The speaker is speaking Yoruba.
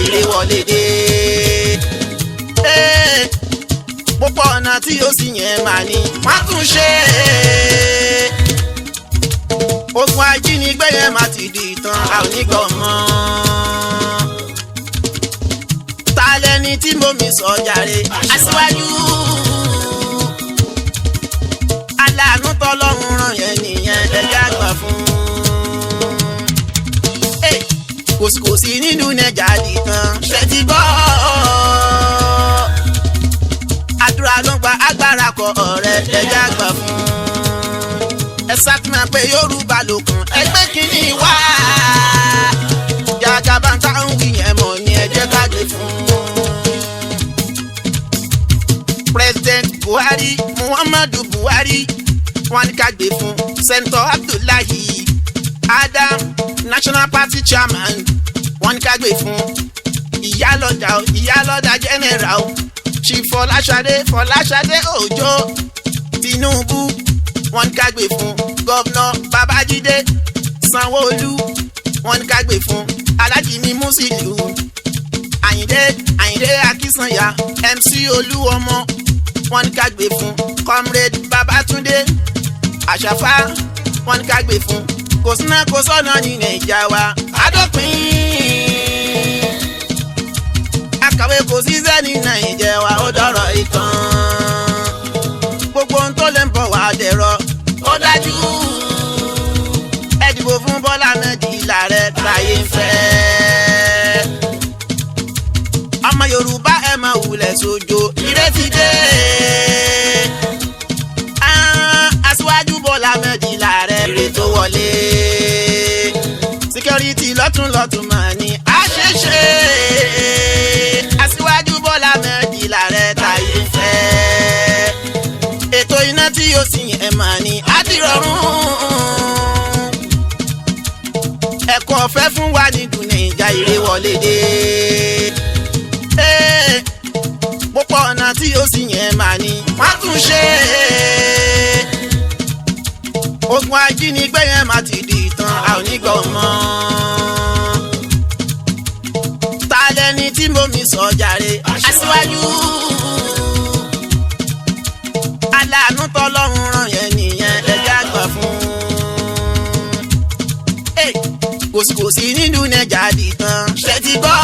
ire wọlé dé. Púpọ̀ ọ̀nà tí ó sì yẹn máa ní wọ́n tún ṣe. Ogun ajínigbé yẹn máa ti di ìtàn a ò ní gbọ́ mọ́. Ta lẹni tí mo mi sọ jàre Aṣíwájú. Aláàánú tọ́lọ́run ràn yẹn nìyẹn ẹgbẹ́ àgbà fún. Kò sí nínú nẹjà nìkan ṣe ti gbọ́. Àdúrà ló ń gba agbára kọ ọ̀rẹ́ ẹgbẹ́ àgbà fún. Ẹ ṣàtúnmọ̀ pé Yorùbá ló kàn ẹgbẹ́ kìíní wá. Jàgàbá ń táwọn wí yẹn mọ̀ ní ẹ jẹ́ ká gbé fún. President Buhari Muhammadu Buhari wọ́n ní ká gbé fún. Senator Abdullahi Adam National Party Chairman wọ́n ní ká gbé fún. Ìyálọ́jà General Chief Fọláṣadé Òjó Tinubu wọ́n ní ká gbé fún. Governor Babájídé Sanwó-Olú wọ́n ní ká gbé fún. Alhaji Musiliu Àyìndé Akínsànyà MC Olúọmọ wọ́n ní ká gbé fún. Comrade Babátúndé Àṣàfà wọ́n ní ká gbé fún. Kò síná kò sọ́nà ní Nàìjà wa adópin. Akàwé kò síṣẹ́ ní Nàìjà wa ó dọ̀rọ̀ ìtàn. Gbogbo ohun tó lè ń bọ̀ wá dẹ̀rọ̀ ó dájú. Ẹ dìbò fún Bọ́lá Mẹ́jìlá rẹ̀ táyé ń fẹ́. Ọmọ Yorùbá ẹ máa wulẹ̀ sójó ìrètí dé. Aṣíwájú Bọ́lá Mẹ́jìlá rẹ̀ rè tó wọlé. Security lọ́tún máa ní àṣeṣe. Aṣíwájú Bọ́lá Mẹ́jìlá rẹ̀ táyé ń fẹ́. Ètò iná tí yóò sì yẹn máa ní àdìrọ̀rùn. Ẹ̀kọ́ ọ̀fẹ́ fún wa ní Nàìjà ire wọlé dé. Púpọ̀ ọ̀nà tí yóò sì yẹn máa ní wọ́n tún ṣe. Ogun ajínigbé yẹn máa ti di ìtàn a ò ní gbọ́ mọ́. Ta lẹni tí mo mi sọ jàre Aṣíwájú. Aláàánú tọ́lọ́run ràn yẹn nìyẹn ẹgbẹ́ àgbà fún. Kò sí nínú nẹjà nìkan ṣe ti gbọ́.